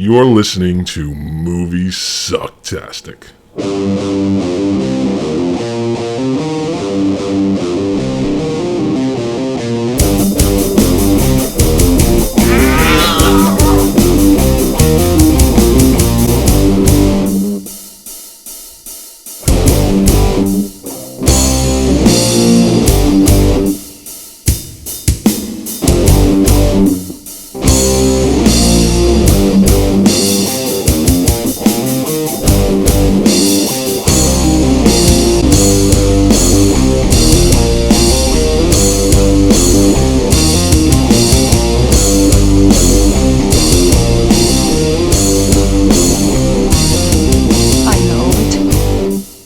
You're listening to Moviesucktastic.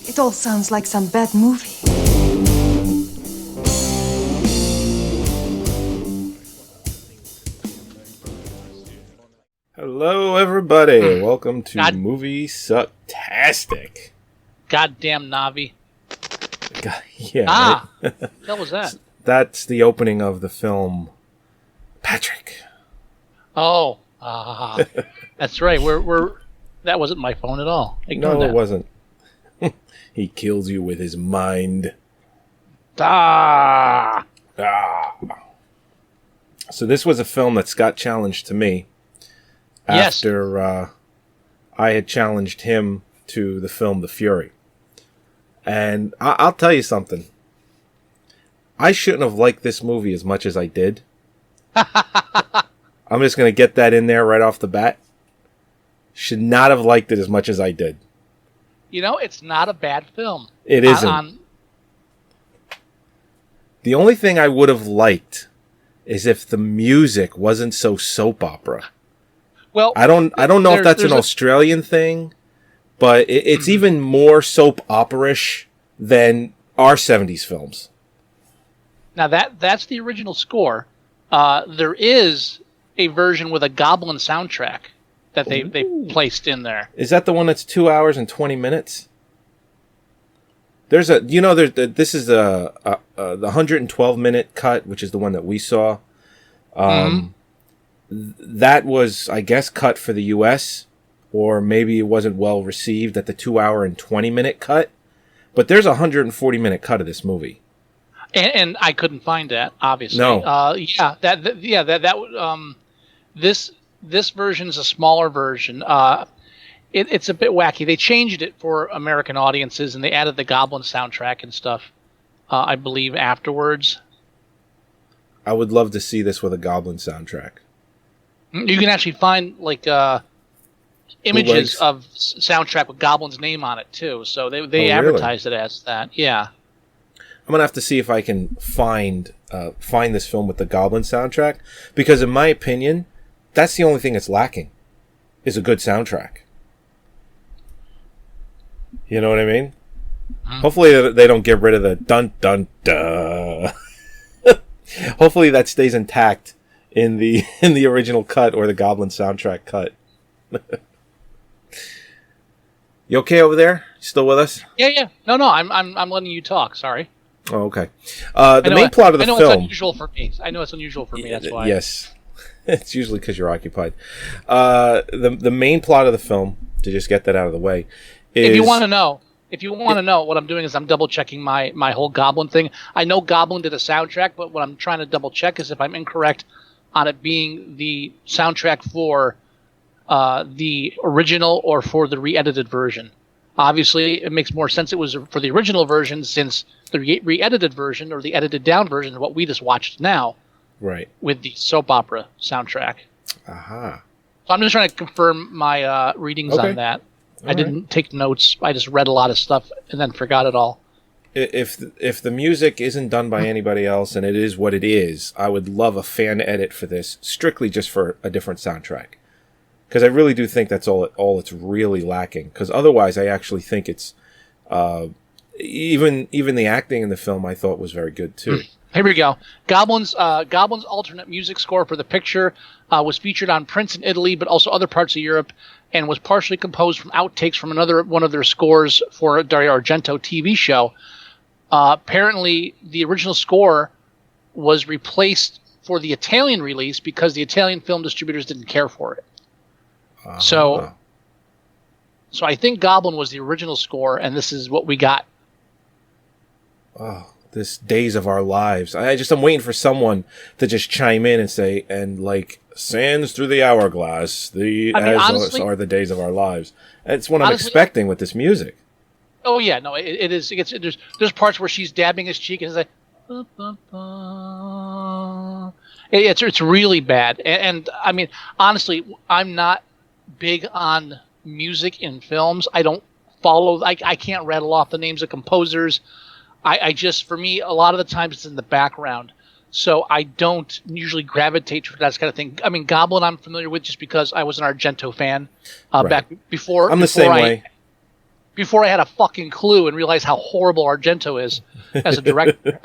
It all sounds like some bad movie. Hello, everybody. Welcome to Moviesucktastic. Goddamn Navi. Yeah. Right? What the hell was that? That's the opening of the film Patrick. Oh, that's right. We're that wasn't my phone at all. Ignore that. It wasn't. He kills you with his mind. Ah. So this was a film that Scott challenged to me after I had challenged him to the film The Fury. And I'll tell you something. I shouldn't have liked this movie as much as I did. I'm just going to get that in there right off the bat. Should not have liked it as much as I did. You know, it's not a bad film. It isn't. The only thing I would have liked is if the music wasn't so soap opera. Well, I don't know if that's an Australian thing, but it's even more soap opera-ish than our 70s films. Now that's the original score. There is a version with a Goblin soundtrack that they placed in there. Is that the one that's 2 hours and 20 minutes? There's this is the 112-minute cut, which is the one that we saw. That was, I guess, cut for the U.S., or maybe it wasn't well received at the 2 hour and 20-minute cut. But there's a 140-minute cut of this movie. And I couldn't find that, obviously. No. This version is a smaller version. It's a bit wacky. They changed it for American audiences, and they added the Goblin soundtrack and stuff, I believe, afterwards. I would love to see this with a Goblin soundtrack. You can actually find images of soundtrack with Goblin's name on it, too. So they advertised it as that. Yeah. I'm going to have to see if I can find this film with the Goblin soundtrack, because in my opinion, that's the only thing it's lacking, is a good soundtrack. You know what I mean? Hopefully they don't get rid of the dun-dun-duh. Hopefully that stays intact in the original cut or the Goblin soundtrack cut. You okay over there? You still with us? Yeah. No, I'm letting you talk. Sorry. Oh, okay. The main plot of the film. It's unusual for me. I know it's unusual for me. That's why. Yes. It's usually because you're occupied. The main plot of the film, to just get that out of the way, is... If you want to know what I'm doing is I'm double checking my whole Goblin thing. I know Goblin did a soundtrack, but what I'm trying to double check is if I'm incorrect on it being the soundtrack for the original or for the re-edited version. Obviously, it makes more sense it was for the original version, since the re-edited version or the edited down version of what we just watched now. Right. With the soap opera soundtrack. Aha. So I'm just trying to confirm my readings on that. I didn't take notes. I just read a lot of stuff and then forgot it all. If the music isn't done by anybody else and it is what it is, I would love a fan edit for this, strictly just for a different soundtrack. Because I really do think that's all it's really lacking. Because otherwise, I actually think it's even the acting in the film I thought was very good too. Here we go. Goblin's alternate music score for the picture was featured on Prince in Italy, but also other parts of Europe, and was partially composed from outtakes from one of their scores for a Dario Argento TV show. Apparently, the original score was replaced for the Italian release because the Italian film distributors didn't care for it. So I think Goblin was the original score, and this is what we got. Oh, this Days of Our Lives. I'm waiting for someone to just chime in and say, and like, sands through the hourglass, honestly, are the days of our lives. It's what I'm expecting with this music. Oh yeah, no, it is. There's parts where she's dabbing his cheek and it's like, it's really bad. And I mean, honestly, I'm not big on music in films. I don't follow. I can't rattle off the names of composers. I just, for me, a lot of the times it's in the background. So I don't usually gravitate to that kind of thing. I mean, Goblin I'm familiar with just because I was an Argento fan back before. I'm the same way. Before I had a fucking clue and realized how horrible Argento is as a director,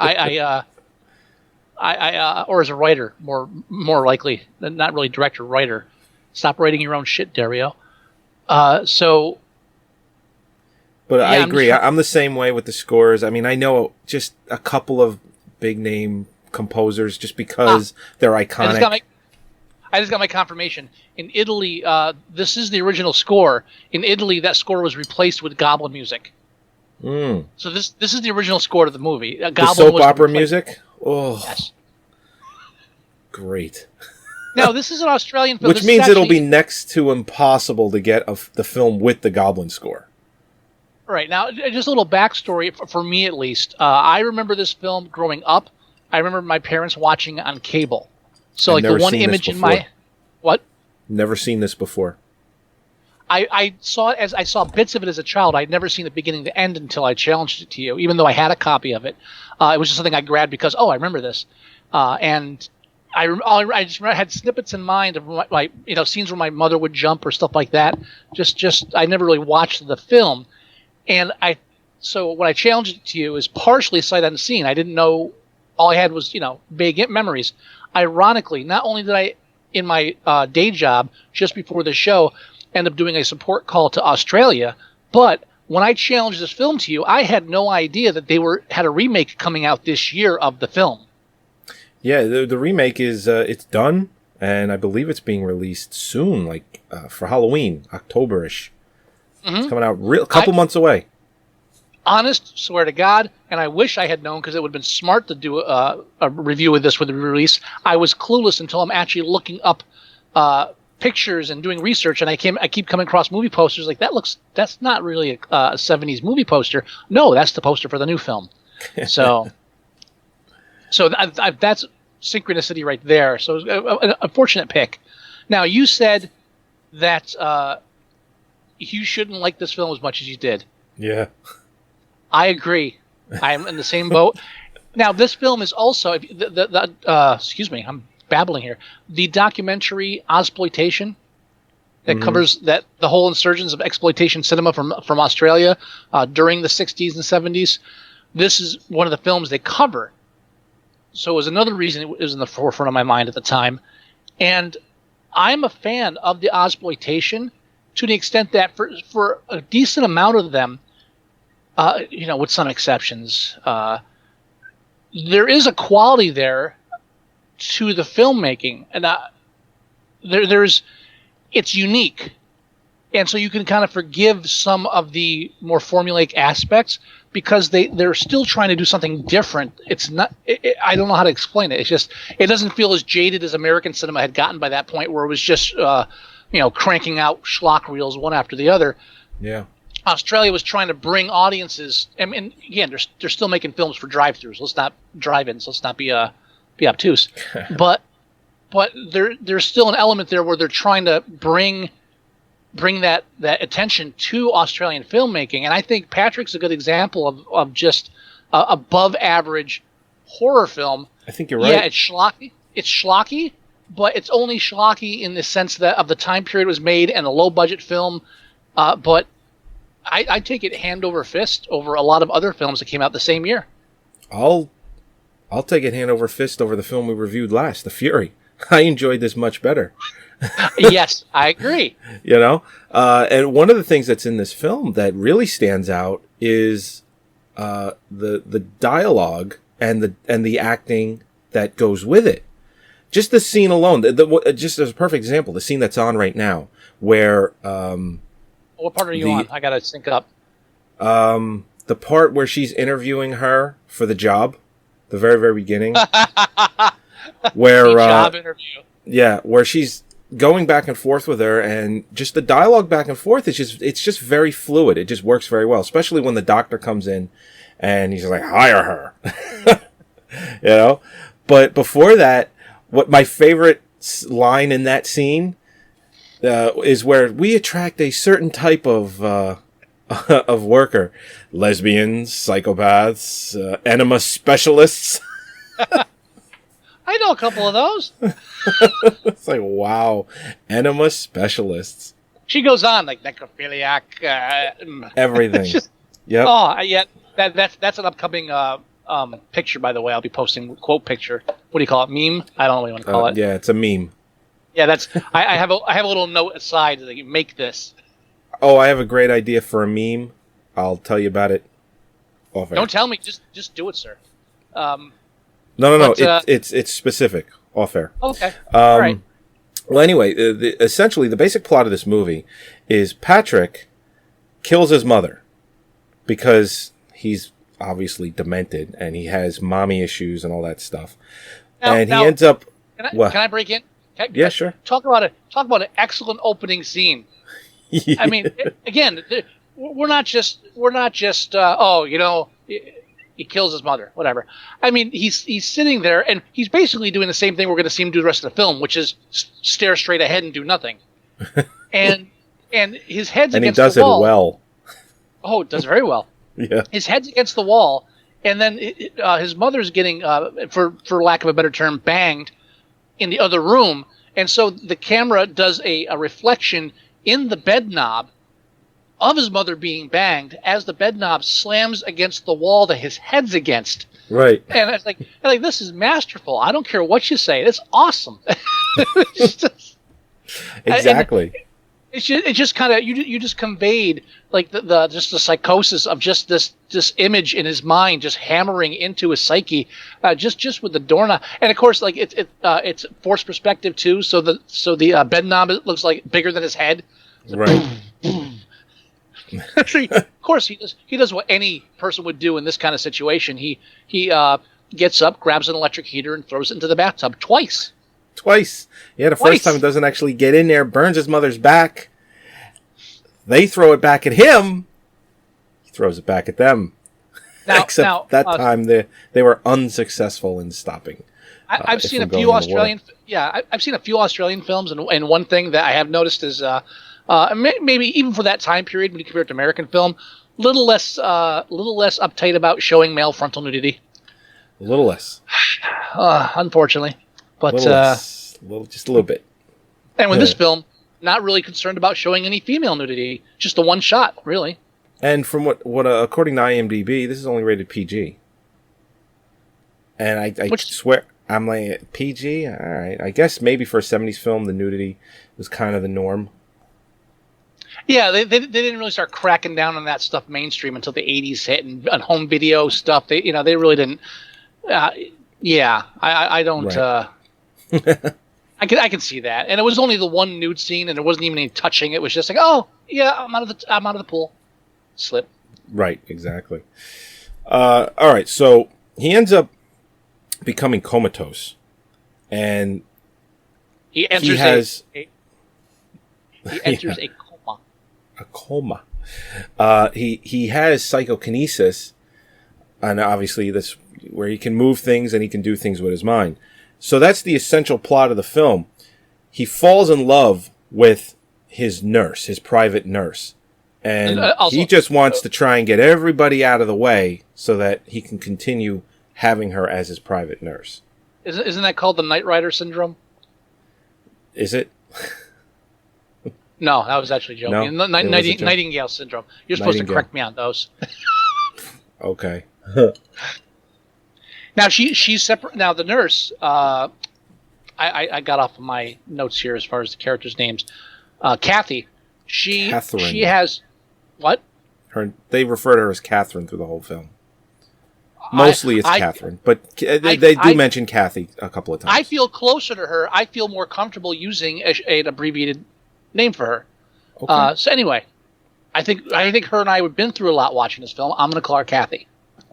or as a writer, more likely, not really director, writer. Stop writing your own shit, Dario. But I agree. I'm the same way with the scores. I mean, I know just a couple of big name composers just because they're iconic. I just got my confirmation. In Italy, this is the original score. In Italy, that score was replaced with Goblin music. So this is the original score to the movie. Goblin the soap was opera music? Oh, yes. Great. Now, this is an Australian film. Which means it'll be next to impossible to get the film with the Goblin score. Right. Now, just a little backstory, for me at least. I remember this film growing up. I remember my parents watching it on cable. So, like, the one image in my... What? Never seen this before. I saw it I saw bits of it as a child. I'd never seen the beginning to end until I challenged it to you, even though I had a copy of it. It was just something I grabbed because, I remember this. And I just had snippets in mind of my scenes where my mother would jump or stuff like that. Just I never really watched the film. And so what I challenged it to you is partially sight unseen. I didn't know. All I had was, vague memories. Ironically, not only did I, in my day job, just before the show, end up doing a support call to Australia, but when I challenged this film to you, I had no idea that they had a remake coming out this year of the film. Yeah, the remake is it's done, and I believe it's being released soon, like for Halloween, October-ish. Mm-hmm. It's coming out a couple months away. Honest, swear to God, and I wish I had known because it would have been smart to do a review of this with the release. I was clueless until I'm actually looking up pictures and doing research, and I keep coming across movie posters like that's not really a 70s movie poster. No, that's the poster for the new film. So that's synchronicity right there. So a fortunate pick. Now, you said that you shouldn't like this film as much as you did. Yeah. I agree. I'm in the same boat. Now, this film is also excuse me, I'm babbling here. The documentary Ozploitation that covers the whole insurgence of exploitation cinema from Australia during the 60s and 70s. This is one of the films they cover. So it was another reason it was in the forefront of my mind at the time. And I'm a fan of the Ozploitation to the extent that for a decent amount of them, with some exceptions, there is a quality there to the filmmaking, and it's unique, and so you can kind of forgive some of the more formulaic aspects because they're still trying to do something different. It's not. I don't know how to explain it. It's just it doesn't feel as jaded as American cinema had gotten by that point, where it was just cranking out schlock reels one after the other. Yeah. Australia was trying to bring audiences. I mean, again, they're still making films for drive-throughs. Let's not drive-ins. Let's not be obtuse. but there's still an element there where they're trying to bring that attention to Australian filmmaking. And I think Patrick's a good example of just above average horror film. I think you're right. Yeah, it's schlocky. It's schlocky, but it's only schlocky in the sense that of the time period it was made and a low budget film. But I take it hand over fist over a lot of other films that came out the same year. I'll take it hand over fist over the film we reviewed last, The Fury. I enjoyed this much better. Yes, I agree. And one of the things that's in this film that really stands out is the dialogue and the acting that goes with it. Just the scene alone, just as a perfect example, the scene that's on right now, where what part are you on? I gotta sync up. The part where she's interviewing her for the job, the very, very beginning, where job interview. Yeah, where she's going back and forth with her, and just the dialogue back and forth it's just very fluid. It just works very well, especially when the doctor comes in and he's like, hire her. You know? But before that, what my favorite line in that scene is where we attract a certain type of of worker. Lesbians, psychopaths, enema specialists. I know a couple of those. It's like, wow. Enema specialists. She goes on, like necrophiliac. Everything. Just, yep. Oh, yeah. That's an upcoming picture, by the way. I'll be posting quote picture. What do you call it? Meme? I don't know what you want to call it. Yeah, it's a meme. Yeah, that's. I have a little note aside that you make this. Oh, I have a great idea for a meme. I'll tell you about it off air. Don't tell me. Just do it, sir. No. But, It's specific off air. Okay. All right. Well, anyway, essentially the basic plot of this movie is Patrick kills his mother because he's obviously demented and he has mommy issues and all that stuff. He ends up. Can I break in? Yeah, sure. Talk about an excellent opening scene. Yeah. I mean, again, we're not just he kills his mother, whatever. I mean, he's sitting there and he's basically doing the same thing we're going to see him do the rest of the film, which is stare straight ahead and do nothing. and his head's against the wall. And he does it well. Oh, it does very well. Yeah. His head's against the wall, and then his mother's getting, for lack of a better term, banged in the other room, and so the camera does a reflection in the bed knob of his mother being banged as the bed knob slams against the wall that his head's against. Right. And it's like this is masterful. I don't care what you say. It's awesome. Exactly. It just kind of you just conveyed like the psychosis of just this image in his mind just hammering into his psyche, just with the doorknob, and of course like it's forced perspective too, so the bed knob looks like bigger than his head. Right. Of course he does what any person would do in this kind of situation. He gets up, grabs an electric heater, and throws it into the bathtub twice. Yeah, the first time it doesn't actually get in there, burns his mother's back. They throw it back at him. He throws it back at them. Except that time they were unsuccessful in stopping. I've seen a few Australian. Yeah, I've seen a few Australian films, and one thing that I have noticed is maybe even for that time period when you compare it to American film, little less uptight about showing male frontal nudity. A little less, unfortunately. But just a little bit. And with this film, not really concerned about showing any female nudity, just the one shot, really. And from what according to IMDb, this is only rated PG. And I swear, I'm like, PG? All right. I guess maybe for a 70s film, the nudity was kind of the norm. Yeah, they didn't really start cracking down on that stuff mainstream until the 80s hit, and on home video stuff, they really didn't. I don't. Right. I can see that, and it was only the one nude scene, and there wasn't even any touching. It was just like, oh yeah, I'm out of the pool, slip. Right, exactly. All right, so he ends up becoming comatose, and he enters a coma. A coma. He has psychokinesis, and obviously this where he can move things and he can do things with his mind. So that's the essential plot of the film. He falls in love with his nurse, his private nurse. And also, he just wants to try and get everybody out of the way so that he can continue having her as his private nurse. Isn't that called the Knight Rider syndrome? Is it? No, that was actually joking. No, Nightingale syndrome. You're supposed to correct me on those. Okay. Now she's separate. Now the nurse, I got off of my notes here as far as the characters' names. Kathy, she has what? They refer to her as Catherine through the whole film. Mostly it's Catherine, but they do mention Kathy a couple of times. I feel closer to her. I feel more comfortable using an abbreviated name for her. Okay. So anyway, I think her and I have been through a lot watching this film. I'm going to call her Kathy.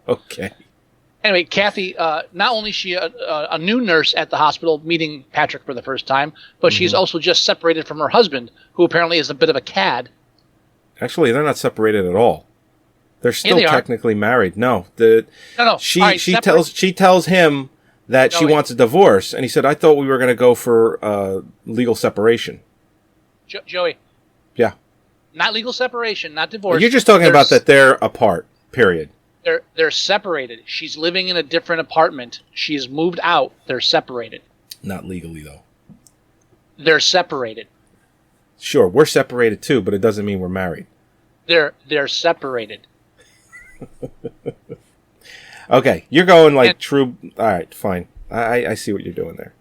Okay. Anyway, Kathy, not only is she a new nurse at the hospital meeting Patrick for the first time, but she's also just separated from her husband, who apparently is a bit of a cad. Actually, they're not separated at all. They're still technically married. No. No. She tells him that she wants a divorce, and he said, I thought we were going to go for legal separation. Joey. Yeah. Not legal separation, not divorce. You're just talking about that they're apart, period. They're separated. She's living in a different apartment. She's moved out. They're separated. Not legally, though. They're separated. Sure, we're separated too, but it doesn't mean we're married. They're separated. Okay, you're going like true. All right, fine. I see what you're doing there.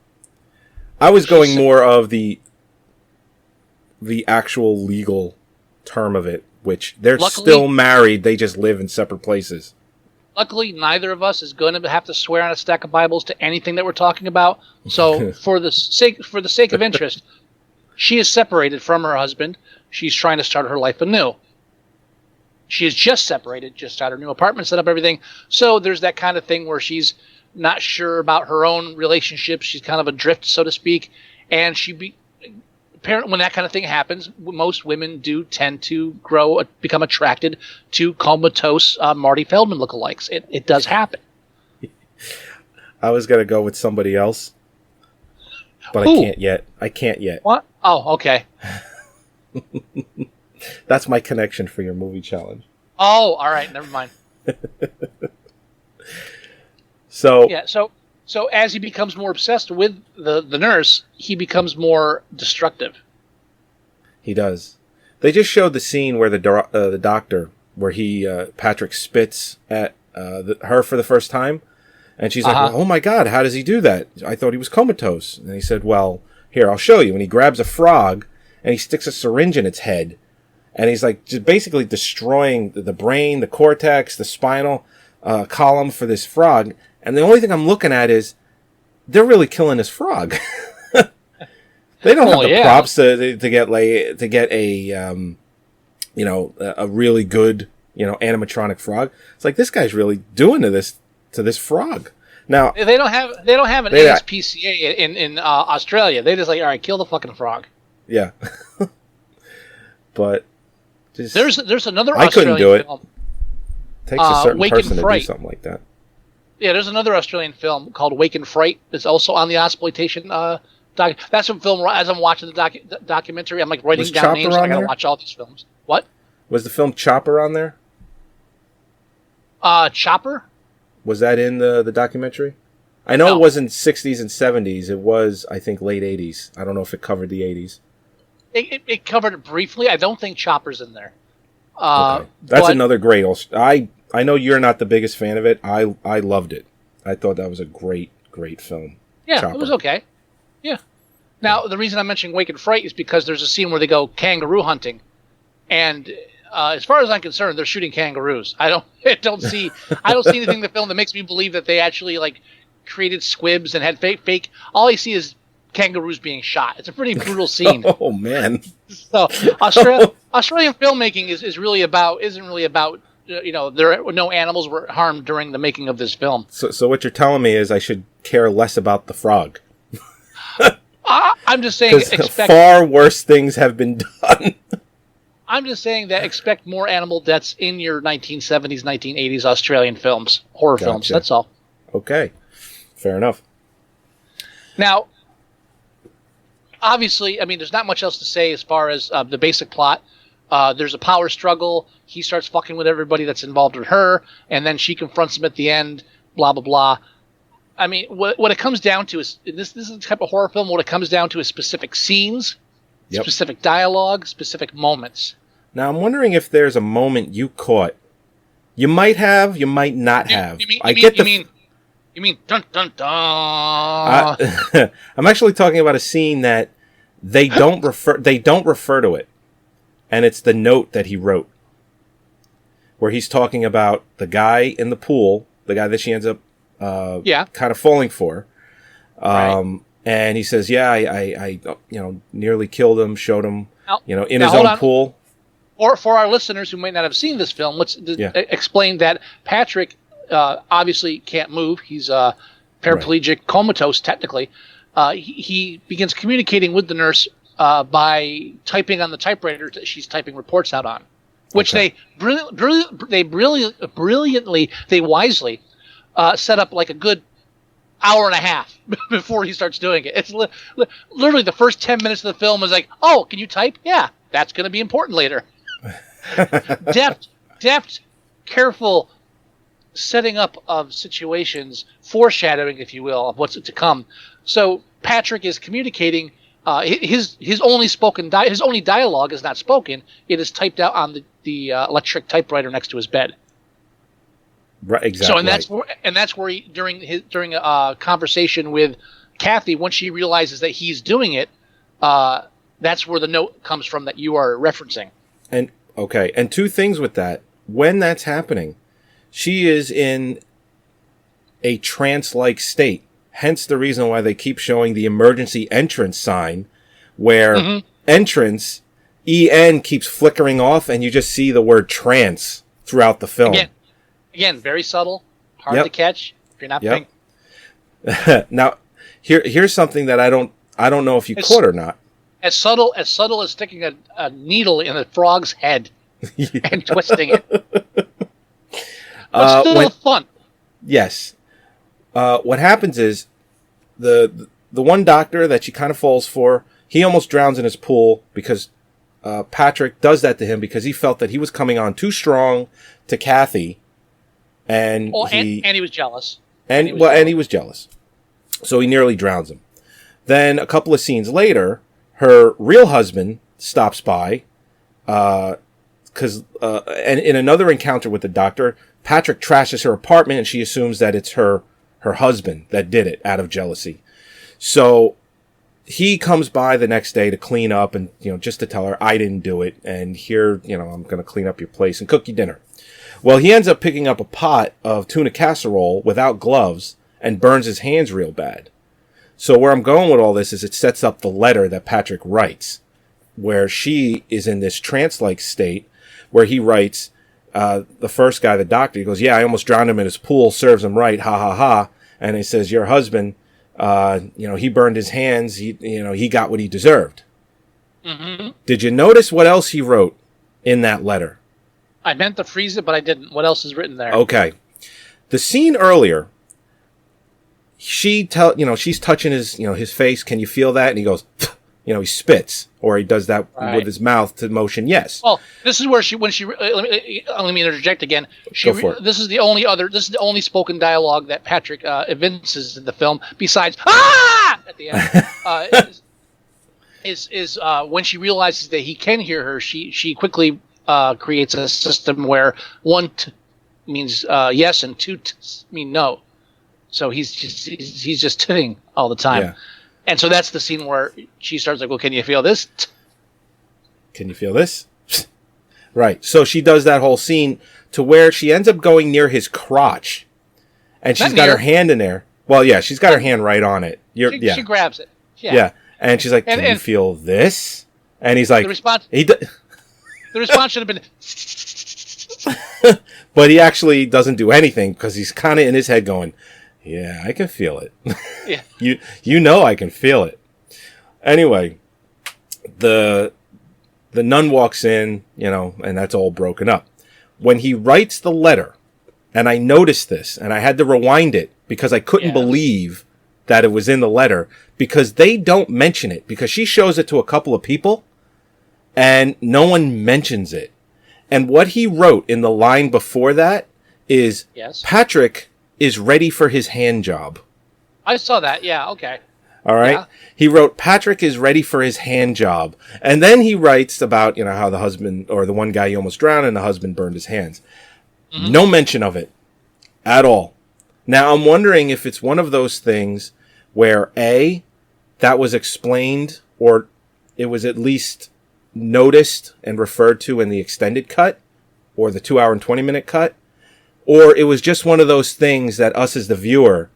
I was going more of the actual legal term of it, which they're still married. They just live in separate places. Luckily, neither of us is going to have to swear on a stack of Bibles to anything that we're talking about. So, for the sake of interest, she is separated from her husband. She's trying to start her life anew. She is just separated, just got her new apartment, set up everything. So there's that kind of thing where she's not sure about her own relationship. She's kind of adrift, so to speak. And apparently, when that kind of thing happens, most women do tend to become attracted to comatose Marty Feldman lookalikes. It does happen. I was going to go with somebody else, but I can't yet. What? Oh, okay. That's my connection for your movie challenge. Oh, all right. Never mind. So as he becomes more obsessed with the nurse, he becomes more destructive. He does. They just showed the scene where the doctor, where Patrick spits at her for the first time, and she's like, well, "Oh my God, how does he do that? I thought he was comatose." And he said, "Well, here, I'll show you." And he grabs a frog and he sticks a syringe in its head, and he's like just basically destroying the brain, the cortex, the spinal column for this frog. And the only thing I'm looking at is they're really killing this frog. They don't have the props to get a really good animatronic frog. It's like this guy's really doing to this frog. Now they don't have an ASPCA in Australia. They just like, all right, kill the fucking frog. Yeah, but there's another. I couldn't do it. Film, takes a certain person to do something like that. Yeah, there's another Australian film called Wake and Fright. It's also on the exploitation doc. That's a film. As I'm watching the documentary, I'm like writing down names. I gotta watch all these films. What was the film Chopper on there? Chopper. Was that in the documentary? I know it wasn't 60s and 70s. It was, I think, late 80s. I don't know if it covered the 80s. It covered it briefly. I don't think Chopper's in there. Okay. That's another great. I know you're not the biggest fan of it. I loved it. I thought that was a great film. Yeah, Chopper. It was okay. Yeah. Now, the reason I'm mentioning Wake and Fright is because there's a scene where they go kangaroo hunting. And as far as I'm concerned, they're shooting kangaroos. I don't see anything in the film that makes me believe that they actually like created squibs and had fake. All I see is kangaroos being shot. It's a pretty brutal scene. Oh man! So Australian filmmaking isn't really about no animals were harmed during the making of this film. So what you're telling me is I should care less about the frog. I'm just saying far worse things have been done. I'm just saying that expect more animal deaths in your 1970s, 1980s Australian films, horror films. That's all. Okay, fair enough. Now, obviously, I mean, there's not much else to say as far as the basic plot. There's a power struggle. He starts fucking with everybody that's involved with her, and then she confronts him at the end, blah, blah, blah. I mean, what it comes down to is, this is the type of horror film, what it comes down to is specific scenes, specific dialogue, specific moments. Now, I'm wondering if there's a moment you caught. You might have, you might not have. You mean, dun, dun, dun. I'm actually talking about a scene that they don't refer to it. And it's the note that he wrote, where he's talking about the guy in the pool the guy that she ends up yeah, kind of falling for. Right. And he says, yeah, I nearly killed him, showed him, Now- in now his hold own on. pool. Or for our listeners who might not have seen this film, let's explain that Patrick obviously can't move. He's paraplegic, comatose technically. He begins communicating with the nurse by typing on the typewriter that she's typing reports out on, which they brilliantly, they wisely set up like a good hour and a half before he starts doing it. It's literally the first 10 minutes of the film is like, oh, can you type? Yeah, that's going to be important later. deft, careful setting up of situations, foreshadowing, if you will, of what's to come. So Patrick is communicating. His only dialogue is not spoken. It is typed out on the electric typewriter next to his bed. Right, exactly. So that's where he, during a conversation with Kathy, once she realizes that he's doing it, that's where the note comes from that you are referencing. And okay, and two things with that. When that's happening, she is in a trance-like state. Hence the reason why they keep showing the emergency entrance sign, where entrance EN keeps flickering off, and you just see the word trance throughout the film. Again, very subtle, hard to catch if you're not paying. Now, here's something that I don't know if you caught or not. As subtle as sticking a needle in a frog's head and twisting it. But still fun. Yes. What happens is the one doctor that she kind of falls for, he almost drowns in his pool because Patrick does that to him because he felt that he was coming on too strong to Kathy. And he was jealous. And he was jealous. So he nearly drowns him. Then a couple of scenes later, her real husband stops by, and in another encounter with the doctor, Patrick trashes her apartment, and she assumes that it's her husband that did it out of jealousy. So he comes by the next day to clean up and, just to tell her, I didn't do it, and here, I'm going to clean up your place and cook you dinner. Well, he ends up picking up a pot of tuna casserole without gloves and burns his hands real bad. So where I'm going with all this is it sets up the letter that Patrick writes, where she is in this trance-like state, where he writes, the first guy, the doctor, he goes, yeah, I almost drowned him in his pool, serves him right, ha ha ha. And he says, your husband, he burned his hands, he got what he deserved. Mm-hmm. Did you notice what else he wrote in that letter? I meant to freeze it, but I didn't. What else is written there? Okay. The scene earlier, she's touching his face. Can you feel that? And he goes, he spits, or he does that with his mouth to motion yes. Well, this is where let me interject again. Go for it. This is the only spoken dialogue that Patrick evinces in the film, besides "ah" at the end. is when she realizes that he can hear her, she quickly creates a system where one means yes and two mean no. So he's just titting all the time. Yeah. And so that's the scene where she starts like, well, can you feel this? Can you feel this? Right. So she does that whole scene to where she ends up going near his crotch. And she's got her hand in there. Well, yeah, she's got her hand right on it. She grabs it. Yeah. And she's like, can you feel this? And he's like... The response should have been... But he actually doesn't do anything because he's kind of in his head going... Yeah, I can feel it. Yeah. I can feel it. Anyway, the nun walks in, and that's all broken up. When he writes the letter, and I noticed this, and I had to rewind it because I couldn't believe that it was in the letter, because they don't mention it, because she shows it to a couple of people, and no one mentions it. And what he wrote in the line before that is, Patrick is ready for his hand job. I saw that. Yeah. Okay. All right. Yeah. He wrote, Patrick is ready for his hand job. And then he writes about, how the husband, or the one guy he almost drowned and the husband burned his hands. Mm-hmm. No mention of it at all. Now I'm wondering if it's one of those things where that was explained, or it was at least noticed and referred to in the extended cut or the 2 hour and 20 minute cut. or it was just one of those things that us as the viewer,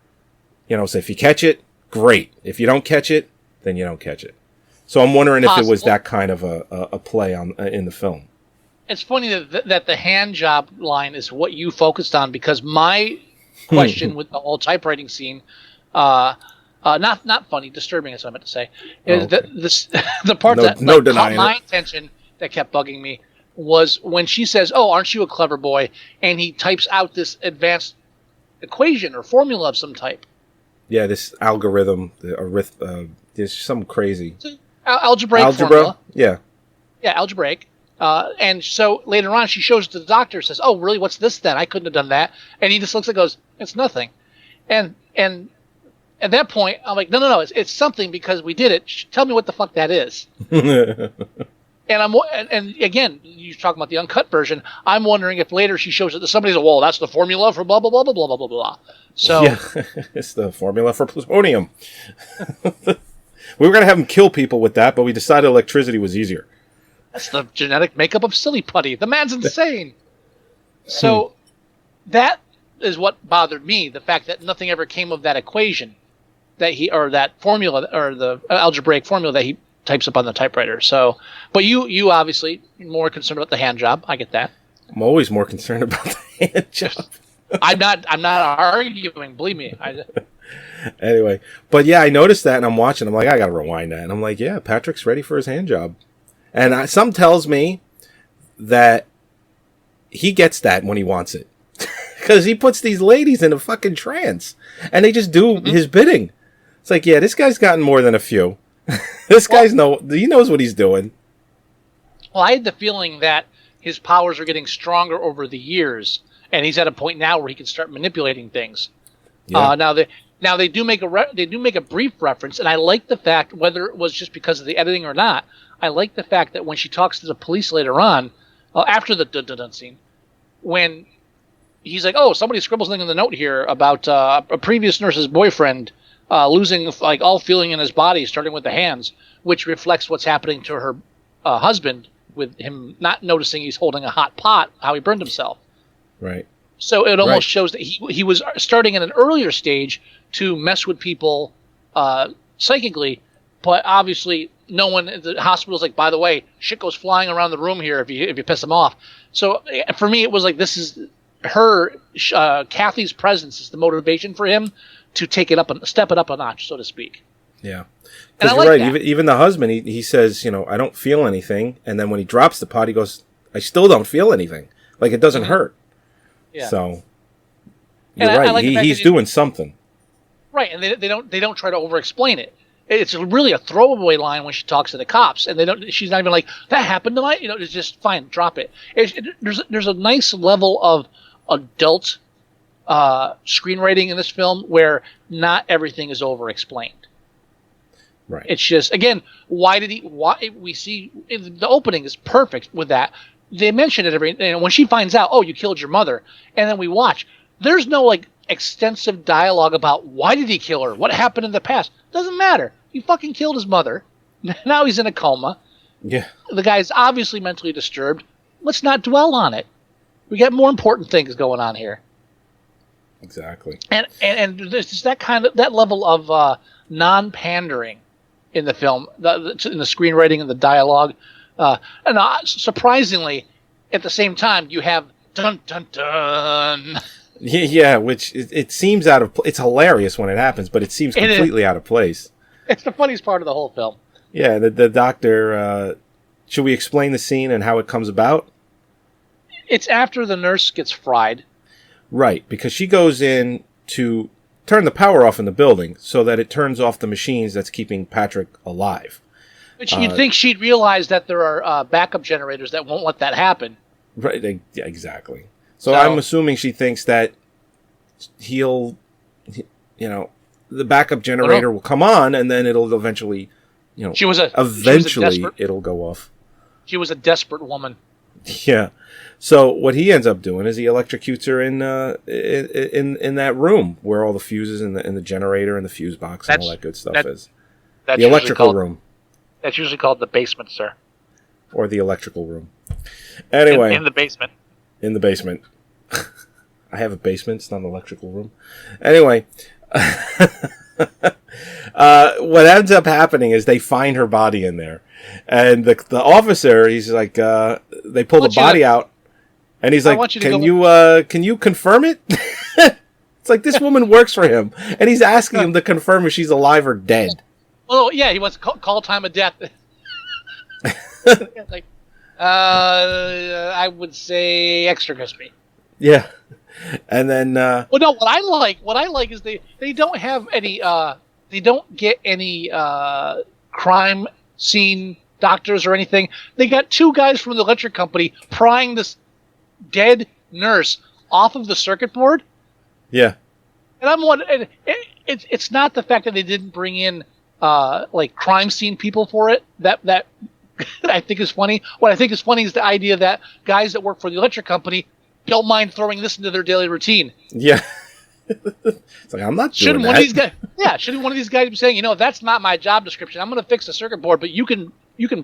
so if you catch it, great. If you don't catch it, then you don't catch it. So I'm wondering if it was that kind of a play on in the film. It's funny that the hand job line is what you focused on, because my question with the whole typewriting scene, not funny, disturbing is what I meant to say, is that the part that caught my attention that kept bugging me was when she says, "Oh, aren't you a clever boy?" and he types out this advanced equation or formula of some type. Yeah, this algorithm, there's some crazy algebraic formula. Yeah, algebraic. And so later on, she shows it to the doctor, says, "Oh, really? What's this then? I couldn't have done that." And he just looks and goes, "It's nothing." And at that point, I'm like, no, it's something because we did it. Tell me what the fuck that is. And again, you're talking about the uncut version. I'm wondering if later she shows it to somebody, says, "Well, that's the formula for blah blah blah blah blah blah blah." So yeah, it's the formula for plutonium. We were gonna have him kill people with that, but we decided electricity was easier. That's the genetic makeup of Silly Putty. The man's insane. So that is what bothered me, the fact that nothing ever came of that equation that formula, or the algebraic formula that he types up on the typewriter. So, but you obviously more concerned about the hand job. I get that. I'm always more concerned about the hand job. I'm not arguing, believe me. Anyway, but yeah, I noticed that and I'm watching. I'm like, I gotta rewind that. And I'm like, yeah, Patrick's ready for his hand job. And some tells me that he gets that when he wants it. Because he puts these ladies in a fucking trance. And they just do his bidding. It's like, yeah, this guy's gotten more than a few. He knows what he's doing. Well, I had the feeling that his powers are getting stronger over the years. And he's at a point now where he can start manipulating things. Yeah. Now they do make a brief reference. And I like the fact, whether it was just because of the editing or not, I like the fact that when she talks to the police later on, after the dun-dun-dun scene, when he's like, "Oh, somebody scribbles something in the note here about a previous nurse's boyfriend losing all feeling in his body, starting with the hands," which reflects what's happening to her husband with him not noticing he's holding a hot pot, how he burned himself. Right. So it almost shows that he was starting at an earlier stage to mess with people psychically, but obviously no one at the hospital's like, "By the way, shit goes flying around the room here if you piss him off." So for me, it was like, this is her Kathy's presence is the motivation for him to step it up a notch, so to speak. Yeah, because you're right. Even the husband, he says, "I don't feel anything," and then when he drops the pot, he goes, "I still don't feel anything. Like it doesn't hurt." Yeah. So you're right. He's doing something. Right, and they don't try to over-explain it. It's really a throwaway line when she talks to the cops, and she's not even like, "That happened to my," it's just fine, drop it. There's a nice level of adult screenwriting in this film where not everything is over-explained. Right. It's just, again, why we see the opening is perfect with that. They mention it when she finds out, "Oh, you killed your mother," and then we watch. There's no extensive dialogue about why did he kill her, what happened in the past. Doesn't matter. He fucking killed his mother. Now he's in a coma. Yeah. The guy's obviously mentally disturbed. Let's not dwell on it. We got more important things going on here. Exactly. And there's just that level of non-pandering in the film, in the screenwriting and the dialogue. And surprisingly, at the same time, you have dun dun dun. Yeah, which it seems out of. It's hilarious when it happens, but it seems completely out of place. It's the funniest part of the whole film. Yeah, the doctor. Should we explain the scene and how it comes about? It's after the nurse gets fried. Right, because she goes in to turn the power off in the building so that it turns off the machines that's keeping Patrick alive. But you'd think she'd realize that there are backup generators that won't let that happen. Right, yeah, exactly. So I'm assuming she thinks that the backup generator will come on, and then it'll eventually, it'll go off. She was a desperate woman. Yeah. So what he ends up doing is he electrocutes her in that room where all the fuses and the generator and the fuse box and all that good stuff is. The electrical room. That's usually called the basement, sir. Or the electrical room. Anyway. In the basement. In the basement. I have a basement. It's not an electrical room. Anyway, what ends up happening is they find her body in there. And the officer, he's like, they pull the body out. And he's like, can you confirm it? It's like, this woman works for him. And he's asking him to confirm if she's alive or dead. Well, yeah, he wants to call time of death. Like, I would say extra crispy. Yeah. And then well, no, what I like is they don't have any they don't get any crime scene doctors or anything. They got two guys from the electric company prying this dead nurse off of the circuit board. Yeah. And I'm wondering, it's not the fact that they didn't bring in like crime scene people for it that I think is funny. What I think is funny is the idea that guys that work for the electric company don't mind throwing this into their daily routine. Yeah. It's like, I'm not doing that. Shouldn't one of these guys be saying, that's not my job description. I'm going to fix the circuit board, but you can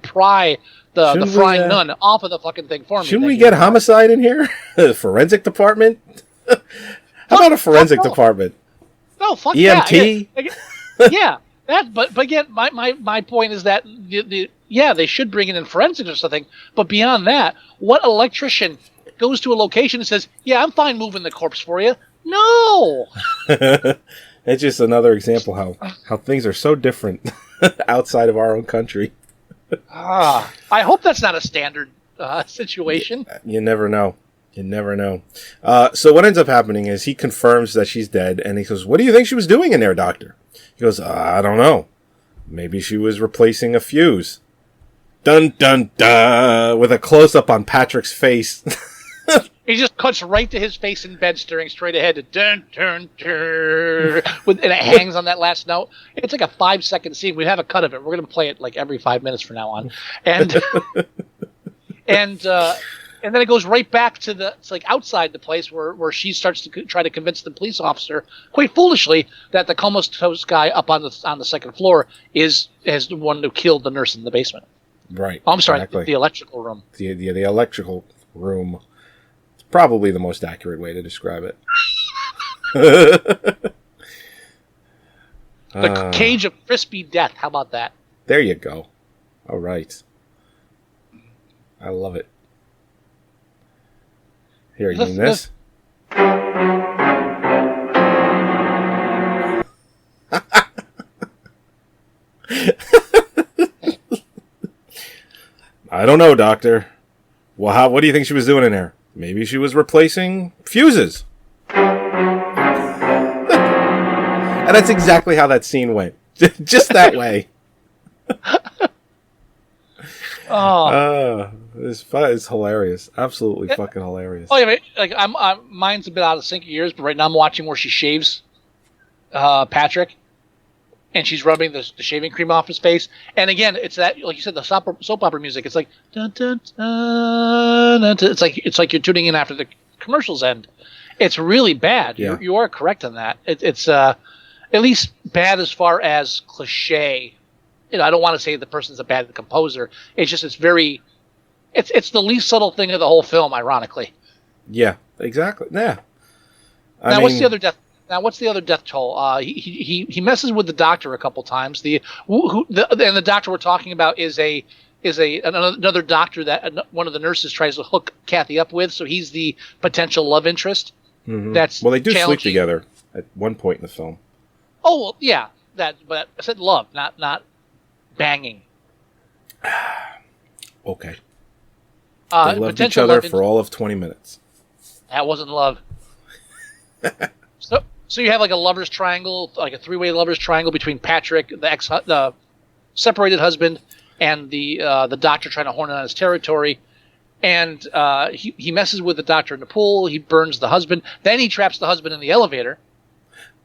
pry the frying nun off of the fucking thing for me. Shouldn't we get homicide in here? Forensic department? How about a forensic department? No, fuck EMT? Yeah. But again, my point is that they should bring in forensics or something. But beyond that, what electrician goes to a location and says, "Yeah, I'm fine moving the corpse for you"? No. It's just another example how things are so different outside of our own country. I hope that's not a standard situation. You never know. So what ends up happening is he confirms that she's dead, and he goes, "What do you think she was doing in there, doctor?" He goes, "I don't know. Maybe she was replacing a fuse." Dun, dun, dun, with a close-up on Patrick's face. He just cuts right to his face in bed, staring straight ahead. Dun, dun, dun, and it hangs on that last note. It's like a 5-second scene. We have a cut of it. We're going to play it like every 5 minutes from now on. And and then it goes right back to it's like outside the place where she starts to try to convince the police officer, quite foolishly, that the comatose guy up on the second floor is the one who killed the nurse in the basement. Right. Oh, I'm sorry, exactly. the electrical room. The electrical room. It's probably the most accurate way to describe it. The cage of crispy death. How about that? There you go. All right. I love it. Here, you mean this? I don't know, Doctor. Well, what do you think she was doing in there? Maybe she was replacing fuses. And that's exactly how that scene went. Just that way. It's hilarious. Absolutely fucking hilarious. Oh yeah, like mine's a bit out of sync of yours, but right now I'm watching where she shaves Patrick, and she's rubbing the shaving cream off his face. And again, it's that, like you said, the soap opera music. It's like dun, dun, dun, dun, dun. It's like you're tuning in after the commercials end. It's really bad. Yeah. You are correct on that. It's at least bad as far as cliche. I don't want to say the person's a bad composer. It's just it's the least subtle thing of the whole film, ironically. Yeah, exactly. Yeah. What's the other death? Now, what's the other death toll? He messes with the doctor a couple times. And the doctor we're talking about is another doctor that one of the nurses tries to hook Kathy up with. So he's the potential love interest. Mm-hmm. They do sleep together at one point in the film. Oh well, yeah, but I said love, not banging. Okay. They loved each other for all of 20 minutes. That wasn't love. So you have like a lover's triangle, like a three-way lover's triangle between Patrick, the separated husband, and the doctor trying to horn in on his territory. And he messes with the doctor in the pool. He burns the husband. Then he traps the husband in the elevator.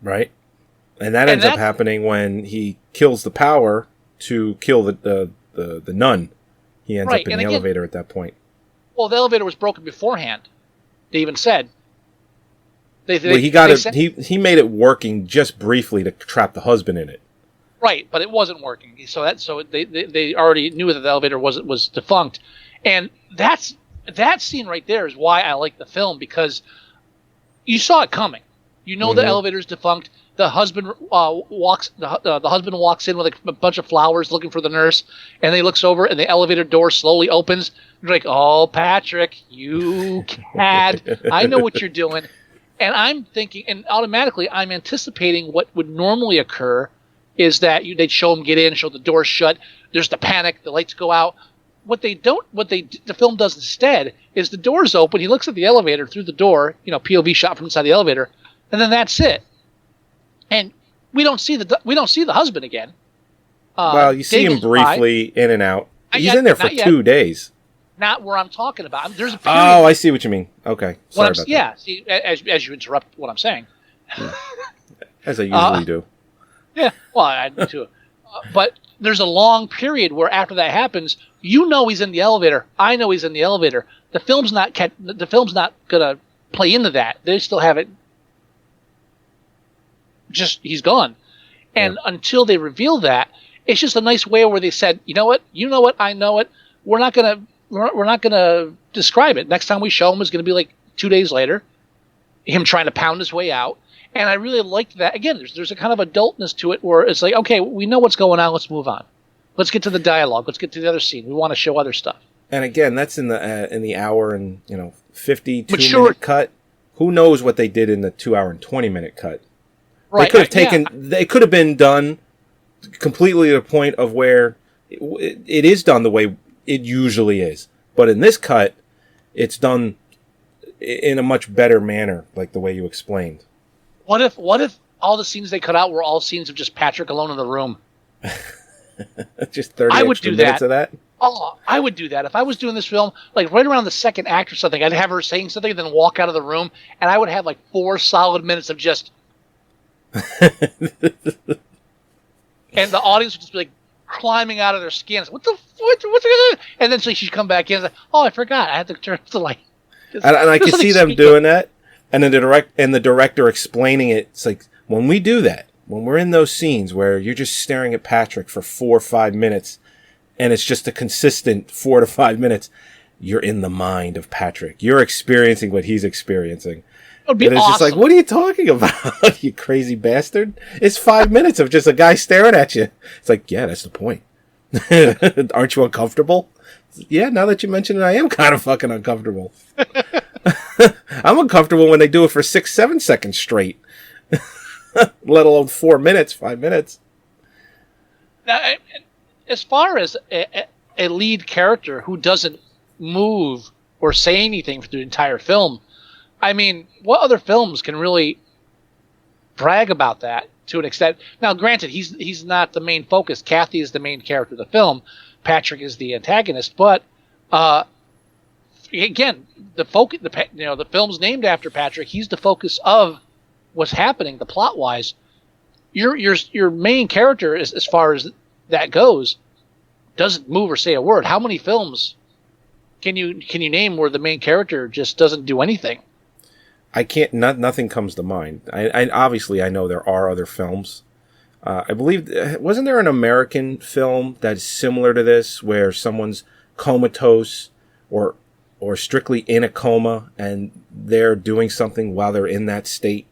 Right. And that ends up happening when he kills the power to kill the nun. He ends up in the elevator at that point. Well, the elevator was broken beforehand. They even said. He made it working just briefly to trap the husband in it. Right, but it wasn't working. So they already knew that the elevator was defunct, and that scene right there is why I like the film, because you saw it coming. You know the elevator's defunct. The husband walks. The husband walks in with a bunch of flowers, looking for the nurse, and he looks over, and the elevator door slowly opens. You're like, "Oh, Patrick, you cad! I know what you're doing." And I'm thinking, and automatically, I'm anticipating what would normally occur is that they'd show him get in, show the door shut. There's the panic. The lights go out. The film does instead is the door's open. He looks at the elevator through the door, POV shot from inside the elevator, and then that's it. And we don't see the husband again. Well, you see him briefly in and out. He's in there for 2 days. Not where I'm talking about. There's a period. Oh, I see what you mean. Okay, sorry about that. Yeah, see, as you interrupt what I'm saying. As I usually do. Yeah, well, I do too. But there's a long period where after that happens, he's in the elevator. I know he's in the elevator. The film's not gonna play into that. They still have it. Just he's gone, and until they reveal that, it's just a nice way where they said, you know what, I know it. We're not gonna describe it. Next time we show him is gonna be like 2 days later, him trying to pound his way out. And I really liked that. Again, there's a kind of adultness to it where it's like, okay, we know what's going on. Let's move on. Let's get to the dialogue. Let's get to the other scene. We want to show other stuff. And again, that's in the hour and 52-minute cut. Who knows what they did in the 2 hour and 20-minute cut? Right. They could have taken. Yeah. They could have been done completely to the point of where it is done the way it usually is. But in this cut, it's done in a much better manner, like the way you explained. What if all the scenes they cut out were all scenes of just Patrick alone in the room? Just 30 extra minutes of that? Oh, I would do that. If I was doing this film, like right around the second act or something, I'd have her saying something, then walk out of the room, and I would have like 4 solid minutes of just... and the audience would just be like climbing out of their skin. What's and then so she'd come back in and say, "Oh, I forgot. I had to turn the light." And I can see them doing that. And then the director explaining it. It's like, when we do that, when we're in those scenes where you're just staring at Patrick for 4 or 5 minutes, and it's just a consistent 4 to 5 minutes, you're in the mind of Patrick. You're experiencing what he's experiencing. It would be awesome. Just like, what are you talking about, you crazy bastard? It's 5 minutes of just a guy staring at you. It's like, yeah, that's the point. Aren't you uncomfortable? Yeah, now that you mention it, I am kind of fucking uncomfortable. I'm uncomfortable when they do it for 6-7 seconds straight. Let alone 4 minutes, 5 minutes. Now, as far as a lead character who doesn't move or say anything for the entire film, I mean, what other films can really brag about that to an extent? Now, granted, he's not the main focus. Kathy is the main character of the film. Patrick is the antagonist, but again, the film's named after Patrick. He's the focus of what's happening, the plot wise. Your main character, as far as that goes, doesn't move or say a word. How many films can you name where the main character just doesn't do anything? I can't. Nothing comes to mind. I obviously I know there are other films. I believe, wasn't there an American film that's similar to this, where someone's comatose or strictly in a coma and they're doing something while they're in that state?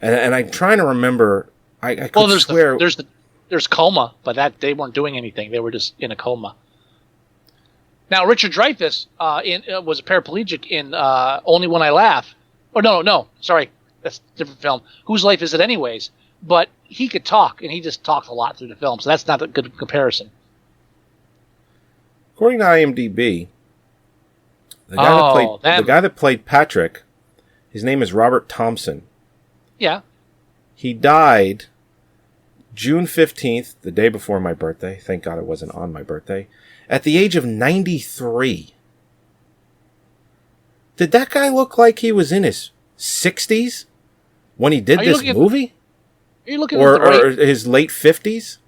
And I'm trying to remember. I could swear there's Coma, but that they weren't doing anything. They were just in a coma. Now, Richard Dreyfuss was a paraplegic in Only When I Laugh. Oh, no, sorry. That's a different film. Whose Life Is It Anyways? But he could talk, and he just talked a lot through the film, so that's not a good comparison. According to IMDb, the guy that played Patrick, his name is Robert Thompson. Yeah. He died June 15th, the day before my birthday. Thank God it wasn't on my birthday. At the age of 93. Did that guy look like he was in his 60s when he did this movie? Are you looking or his late 50s?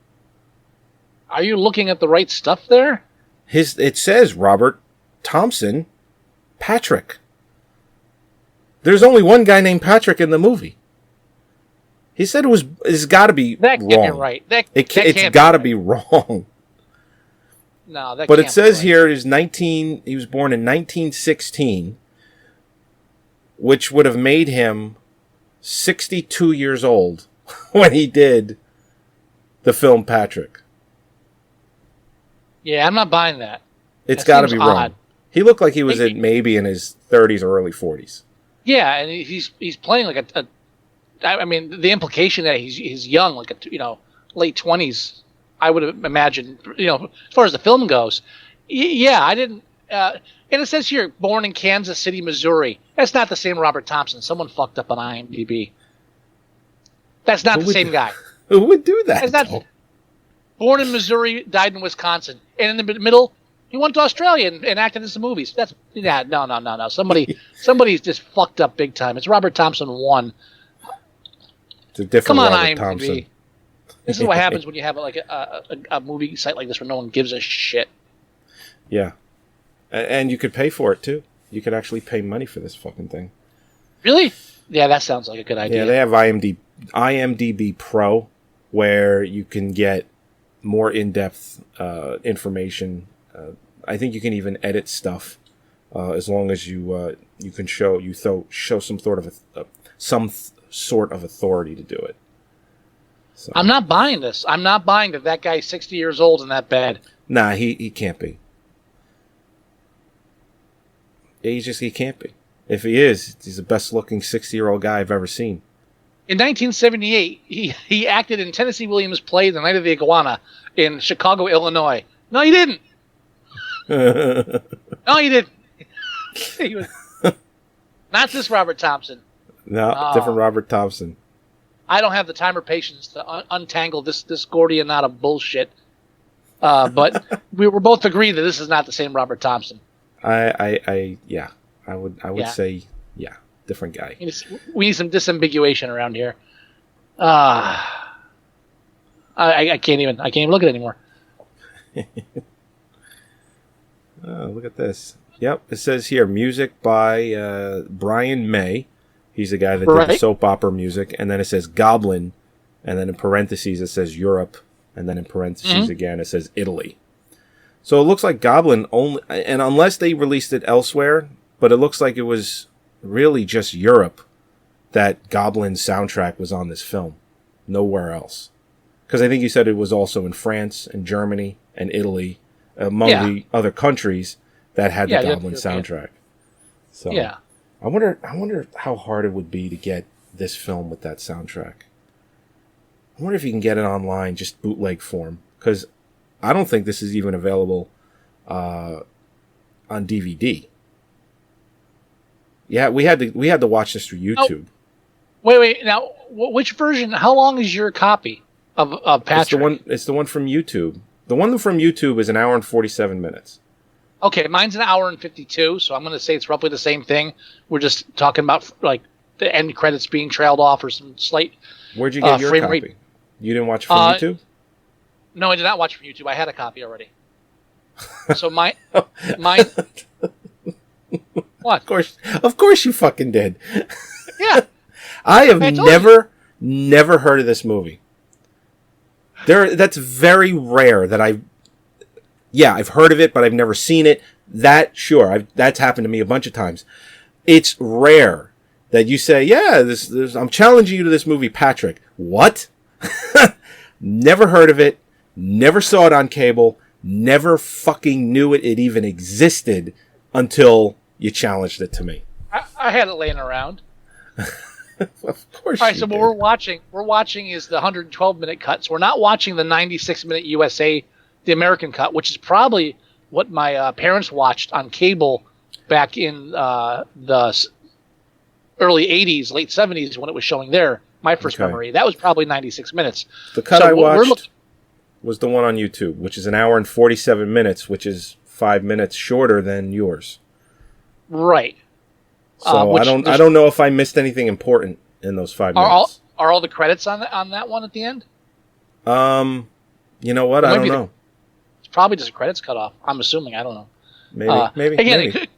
Are you looking at the right stuff there? It says Robert Thompson Patrick. There's only one guy named Patrick in the movie. He said it's got to be that wrong. Can't be right. It's got to be wrong. No, that. But can't it says be right. here he was born in 1916. which would have made him 62 years old when he did the film Patrick. Yeah, I'm not buying that. It's got to be wrong. He looked like he was maybe in his 30s or early 40s. Yeah, and he's playing like I mean, the implication that he's young, like late 20s, I would have imagined. As far as the film goes, yeah, I didn't. And it says here, born in Kansas City, Missouri. That's not the same Robert Thompson. Someone fucked up on IMDb. That's not the same guy. Who would do that? That's not. Born in Missouri, died in Wisconsin, and in the middle, he went to Australia and acted in some movies. No. Somebody's just fucked up big time. It's Robert Thompson 1. It's a different Come on, Robert IMDb. Thompson. This is what happens when you have a movie site like this where no one gives a shit. Yeah. And you could pay for it, too. You could actually pay money for this fucking thing. Really? Yeah, that sounds like a good idea. Yeah, they have IMDb Pro, where you can get more in-depth information. I think you can even edit stuff as long as you can show some sort of authority to do it. So. I'm not buying this. I'm not buying that guy's 60 years old in that bed. Nah, he can't be. He can't be. If he is, he's the best-looking 60-year-old guy I've ever seen. In 1978, he acted in Tennessee Williams' play The Night of the Iguana in Chicago, Illinois. No, he didn't. No, he didn't. He was not this Robert Thompson. No, different Robert Thompson. I don't have the time or patience to untangle this Gordian knot of bullshit. But we were both agreed that this is not the same Robert Thompson. I would say different guy. We need some disambiguation around here. I can't even look at it anymore. Oh, look at this. Yep, it says here music by Brian May. He's the guy that did the soap opera music, and then it says Goblin, and then in parentheses it says Europe, and then in parentheses again it says Italy. So it looks like Goblin only, and unless they released it elsewhere, but it looks like it was really just Europe that Goblin's soundtrack was on this film. Nowhere else. Because I think you said it was also in France and Germany and Italy, among the other countries that had the Goblin soundtrack. So yeah. I wonder how hard it would be to get this film with that soundtrack. I wonder if you can get it online, just bootleg form. Because I don't think this is even available on DVD. Yeah, we had to watch this through YouTube. Oh, wait. Now, which version? How long is your copy of Patrick? It's the one from YouTube. The one from YouTube is 1 hour and 47 minutes. Okay, mine's 1 hour and 52, so I'm going to say it's roughly the same thing. We're just talking about the end credits being trailed off or some slight. Where'd you get your copy? Rate. You didn't watch it from YouTube? No, I did not watch it from YouTube. I had a copy already. So mine. What? Of course you fucking did. Yeah. I have never heard of this movie. That's very rare that I've heard of it, but I've never seen it. That's happened to me a bunch of times. It's rare that you say, I'm challenging you to this movie, Patrick. What? Never heard of it. Never saw it on cable. Never fucking knew it even existed until you challenged it to me. I had it laying around. Of course. All right, so what we're watching is the 112-minute cut. So we're not watching the 96-minute USA, the American cut, which is probably what my parents watched on cable back in the early 80s, late 70s when it was showing there. My first memory. That was probably 96 minutes. The cut I watched was the one on YouTube, which is 1 hour and 47 minutes, which is 5 minutes shorter than yours. Right. So I don't know if I missed anything important in those 5 minutes. Are all the credits on that one at the end? You know what? I don't know. It's probably just a credits cut off. I'm assuming. I don't know. Maybe. Again,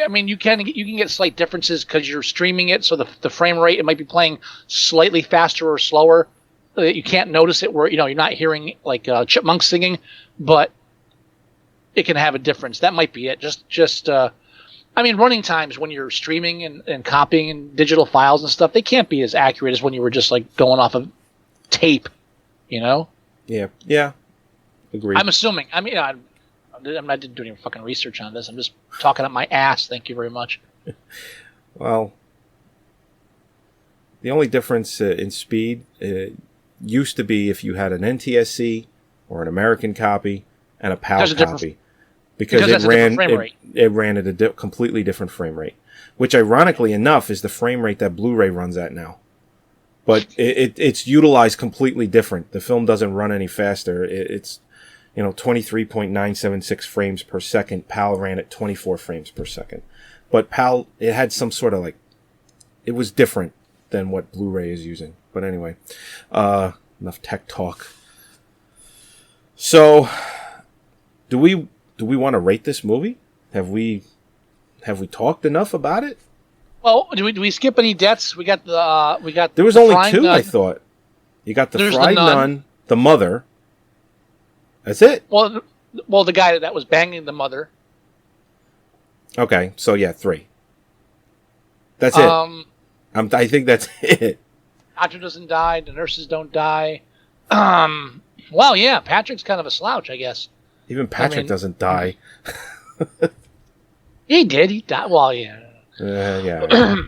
I mean, you can get slight differences because you're streaming it, so the frame rate, it might be playing slightly faster or slower. You can't notice it where you're not hearing like chipmunks singing, but it can have a difference. That might be it. I mean, running times when you're streaming and copying and digital files and stuff, they can't be as accurate as when you were just like going off of tape, you know? Yeah. Agreed. I'm assuming. I mean, I didn't do any fucking research on this. I'm just talking up my ass. Thank you very much. Well, the only difference in speed used to be if you had an NTSC or an American copy and a PAL copy. Because it ran at a completely different frame rate, which ironically enough is the frame rate that Blu-ray runs at now. But it's utilized completely different. The film doesn't run any faster. It's 23.976 frames per second. PAL ran at 24 frames per second. But PAL, it had some sort of it was different than what Blu-ray is using. But anyway, enough tech talk. So, do we want to rate this movie? Have we talked enough about it? Well, do we skip any deaths? We got There was only two, nun. I thought. You got the fried nun, the mother. That's it. Well, the guy that was banging the mother. Okay, so yeah, 3. That's it. I think that's it. Doctor doesn't die. The nurses don't die. Well, yeah, Patrick's kind of a slouch, I guess. Even Patrick doesn't die. He did. He died. Well, yeah. Yeah.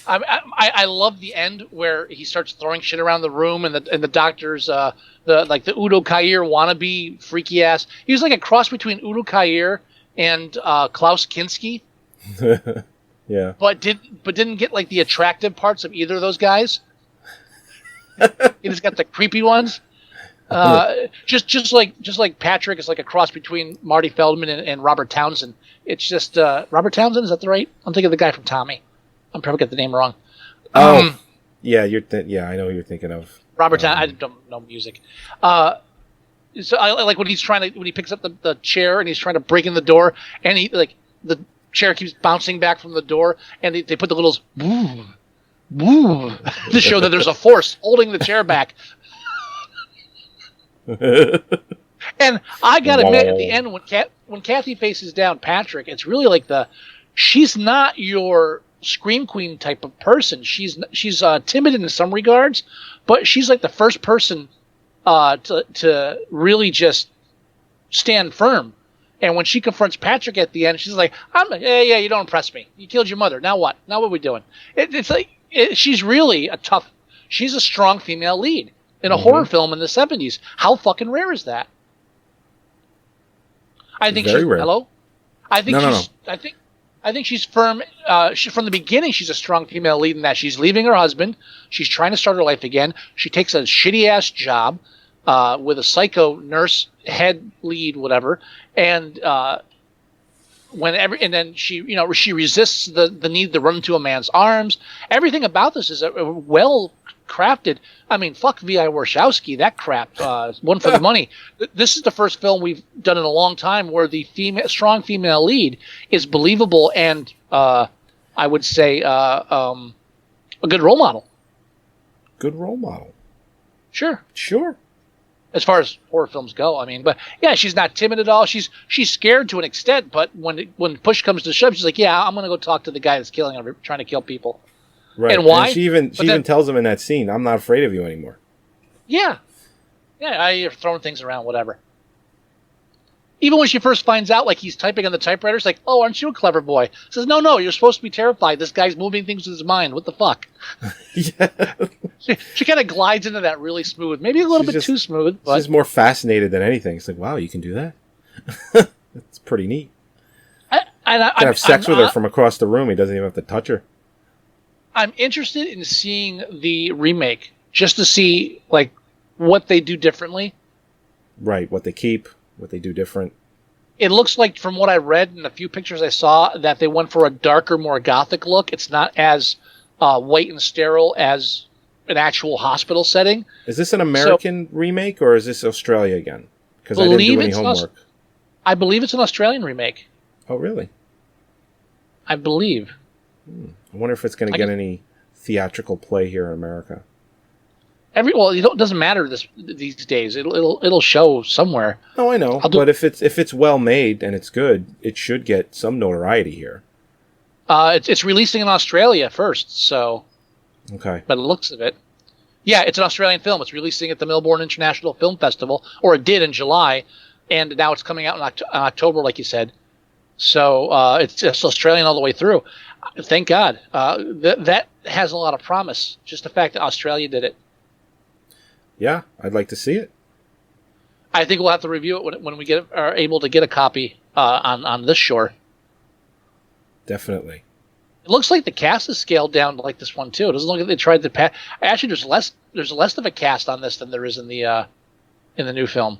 I love the end where he starts throwing shit around the room, and the doctor's the Udo Kier wannabe freaky ass. He was like a cross between Udo Kier and Klaus Kinski. Yeah. But didn't get like the attractive parts of either of those guys. He just got the creepy ones. Just like Patrick is like a cross between Marty Feldman and Robert Townsend. It's just Robert Townsend, is that the right? I'm thinking of the guy from Tommy. I'm probably get the name wrong. Yeah, I know who you're thinking of. Robert Townsend. I don't know music. So I like when he picks up the chair and he's trying to break in the door, and the chair keeps bouncing back from the door, and they put the little woo, woo to show that there's a force holding the chair back. And I gotta admit, at the end when Kathy faces down Patrick, it's really like she's not your scream queen type of person. She's timid in some regards, but she's like the first person to really just stand firm. And when she confronts Patrick at the end, she's like, yeah, you don't impress me. You killed your mother. Now what? Now what are we doing? She's really she's a strong female lead in a horror film in the 70s. How fucking rare is that? I think Very rare. Hello? I think No. I think she's firm. From the beginning, she's a strong female lead in that she's leaving her husband. She's trying to start her life again. She takes a shitty-ass job with a psycho nurse, head lead, whatever. And then she resists the need to run into a man's arms. Everything about this is well crafted. I mean, fuck V.I. Warshawski, that crap. One for the money. This is the first film we've done in a long time where the strong female lead is believable and I would say a good role model. Good role model. Sure. As far as horror films go, I mean, but yeah, she's not timid at all. She's scared to an extent, but when push comes to shove, she's like, yeah, I'm gonna go talk to the guy that's trying to kill people. Right. And why? And she even tells him in that scene, "I'm not afraid of you anymore." Yeah. You're throwing things around, whatever. Even when she first finds out, like he's typing on the typewriter, it's like, "Oh, aren't you a clever boy?" Says, "No, you're supposed to be terrified. This guy's moving things with his mind. What the fuck?" Yeah. She kind of glides into that really smooth, maybe a little bit too smooth. But she's more fascinated than anything. It's like, wow, you can do that. It's pretty neat. I have sex with her from across the room. He doesn't even have to touch her. I'm interested in seeing the remake just to see like what they do differently. Right, what they keep, what they do different. It looks like, from what I read and a few pictures I saw, that they went for a darker, more gothic look. It's not as white and sterile as an actual hospital setting. Is this an American remake or is this Australia again? Because I didn't do any homework. I believe it's an Australian remake. Oh, really? I believe. I wonder if it's going to get any theatrical play here in America. It doesn't matter these days. It'll show somewhere. No, I know. But if it's well made and it's good, it should get some notoriety here. It's releasing in Australia first, so. Okay. By the looks of it, yeah, it's an Australian film. It's releasing at the Melbourne International Film Festival, or it did in July, and now it's coming out in October, like you said. So it's Australian all the way through. Thank God. That has a lot of promise. Just the fact that Australia did it. Yeah, I'd like to see it. I think we'll have to review it when we are able to get a copy on this shore. Definitely. It looks like the cast is scaled down like this one too. It doesn't look like they tried to actually, there's less of a cast on this than there is in the new film,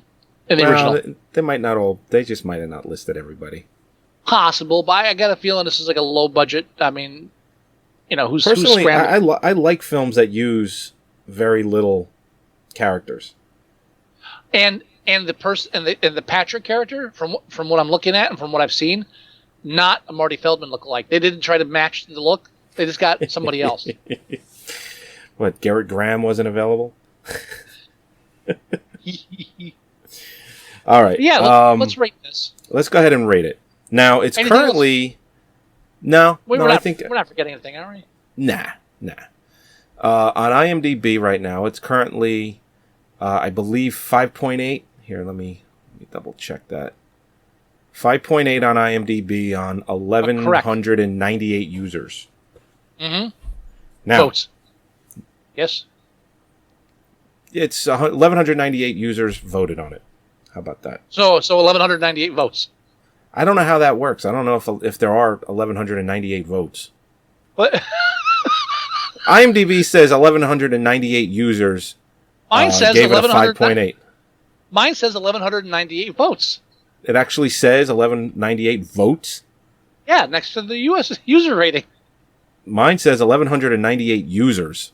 in the original. They might not all. They just might have not listed everybody. Possible, but I got a feeling this is like a low budget. I mean, who's personally, scrambling? I like films that use very little characters. And the Patrick character, from what I'm looking at and from what I've seen, not a Marty Feldman lookalike. They didn't try to match the look. They just got somebody else. What, Garrett Graham wasn't available? All right. Yeah, let's rate this. Let's go ahead and rate it. Now, it's anything currently... Else? No, Wait, I think... We're not forgetting anything, are we? Nah. On IMDb right now, it's currently, I believe, 5.8. Here, let me double check that. 5.8 on IMDb on 1,198 users. Mm-hmm. Now, votes. Yes. It's 1,198 users voted on it. How about that? So 1,198 votes. I don't know how that works. I don't know if there are 1,198 votes. What? IMDb says 1,198 users. Mine says gave it a 5.8. Mine says 1,198 votes. It actually says 1,198 votes? Yeah, next to the U.S. user rating. Mine says 1,198 users.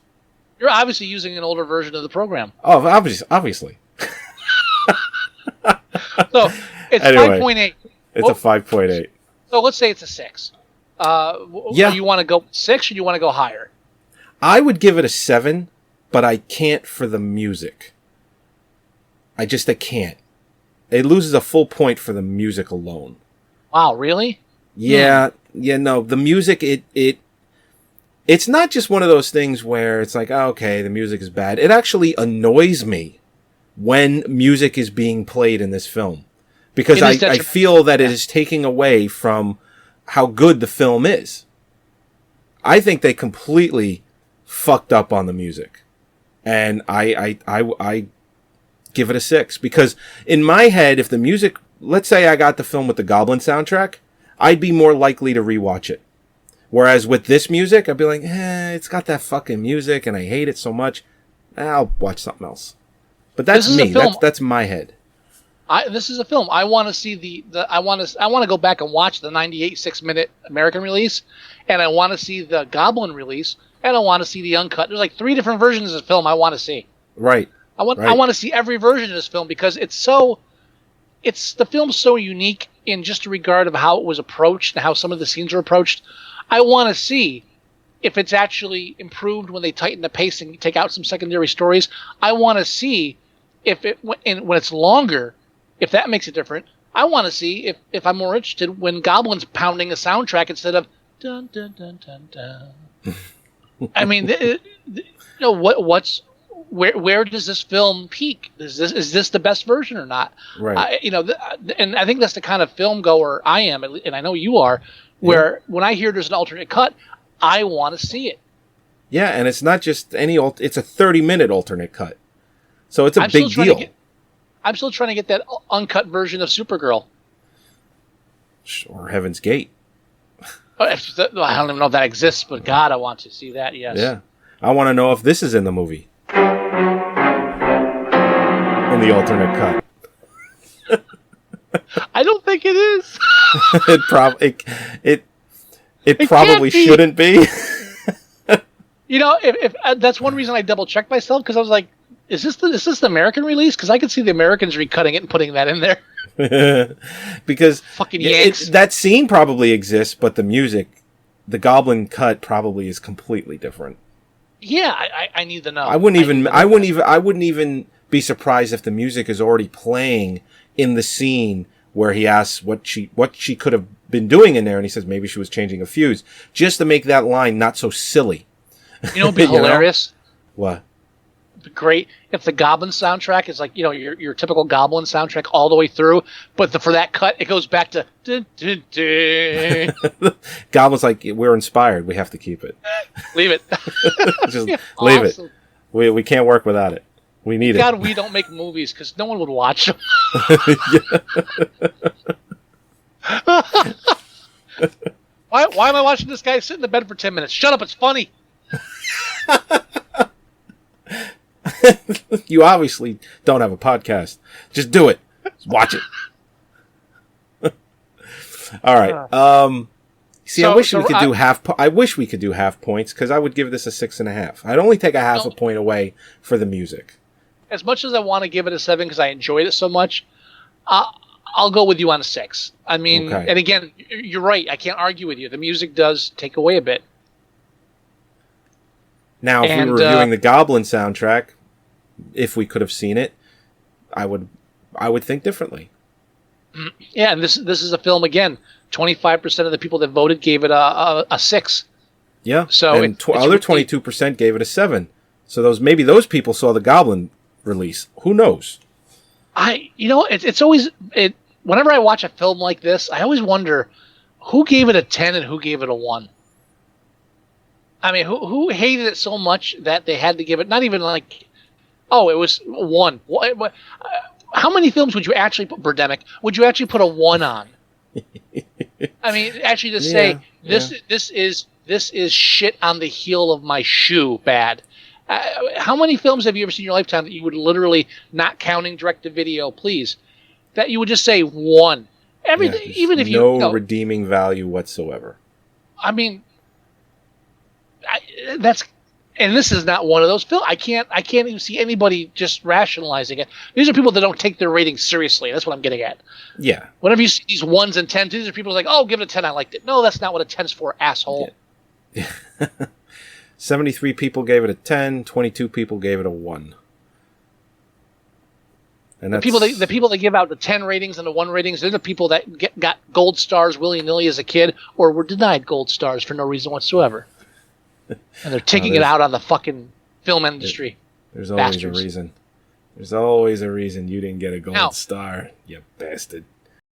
You're obviously using an older version of the program. Oh, obviously. So, it's anyway, 5.8. It's a 5.8. So, let's say it's a 6. Yeah. You want to go 6 or you want to go higher? I would give it a 7, but I can't for the music. I can't. It loses a full point for the music alone. Wow, really? Yeah, no, the music, it's not just one of those things where it's like, oh, okay, the music is bad. It actually annoys me when music is being played in this film. Because I feel that it is taking away from how good the film is. I think they completely fucked up on the music. And I give it a 6. Because in my head, if the music, let's say I got the film with the Goblin soundtrack, I'd be more likely to rewatch it. Whereas with this music, I'd be like, it's got that fucking music and I hate it so much. I'll watch something else. But that's me. That's my head. This is a film. I want to see I want to go back and watch the 98 6-minute American release, and I want to see the Goblin release, and I want to see the uncut. There's like 3 different versions of the film I want to see. Right. I want to see every version of this film because the film's so unique in just the regard of how it was approached and how some of the scenes are approached. I want to see if it's actually improved when they tighten the pace and take out some secondary stories. I want to see if when it's longer, if that makes it different. I want to see if I'm more interested when Goblin's pounding a soundtrack instead of dun dun dun dun dun. I mean, where does this film peak? Is this the best version or not? Right. And I think that's the kind of film goer I am, and I know you are. Where when I hear there's an alternate cut, I want to see it. Yeah, and it's not just it's a 30-minute alternate cut. So it's a big deal. I'm still trying to get that uncut version of Supergirl. Or Heaven's Gate. I don't even know if that exists, but God, I want to see that, yes. Yeah. I want to know if this is in the movie. In the alternate cut. I don't think it is. It probably shouldn't be. If that's one reason I double checked myself, because I was like, is this the American release? Because I could see the Americans recutting it and putting that in there. Because fucking Yanks. That scene probably exists, but the music, the Goblin cut, probably is completely different. Yeah, I need to know. I wouldn't even be surprised if the music is already playing in the scene where he asks what she could have been doing in there, and he says maybe she was changing a fuse, just to make that line not so silly. You know, it'd be hilarious. What? It'd be great if the Goblin soundtrack is like, you know, your typical Goblin soundtrack all the way through, but for that cut, it goes back to. Dun, dun, dun. Goblin's like, we're inspired. We have to keep it. Leave it. Just leave it. We can't work without it. We need God, it. we don't make movies because no one would watch them. Why am I watching this guy sit in the bed for 10 minutes? Shut up, it's funny. You obviously don't have a podcast. Just do it. Just watch it. All right. See, I wish we could do half. I wish we could do half points because I would give this a 6.5. I'd only take a half a point away for the music. As much as I want to give it a 7 because I enjoyed it so much, I'll go with you on a 6. I mean, And again, you're right. I can't argue with you. The music does take away a bit. Now, if we were reviewing the Goblin soundtrack, if we could have seen it, I would think differently. Yeah, and this is a film again. 25% of the people that voted gave it a 6. Yeah. So and other 22% gave it a 7. So maybe those people saw the Goblin release. Who knows? It's always whenever I watch a film like this, I always wonder who gave it a 10 and who gave it a 1. I mean, who hated it so much that they had to give it not even like, oh, it was 1. How many films would you actually put Birdemic? Would you actually put a 1 on? I mean, actually to say this is shit on the heel of my shoe bad. How many films have you ever seen in your lifetime that you would literally, not counting direct-to-video, please, that you would just say 1? Everything, even if no redeeming value whatsoever. I mean, and this is not one of those films. I can't even see anybody just rationalizing it. These are people that don't take their ratings seriously. That's what I'm getting at. Yeah. Whenever you see these 1s and 10s, these are people like, oh, give it a 10. I liked it. No, that's not what a 10's for, asshole. Yeah. 73 people gave it a 10. 22 people gave it a 1. And that's... The people that give out the 10 ratings and the 1 ratings, they're the people that got gold stars willy-nilly as a kid or were denied gold stars for no reason whatsoever. And they're taking it out on the fucking film industry. There's always a reason. There's always a reason you didn't get a gold star, you bastard.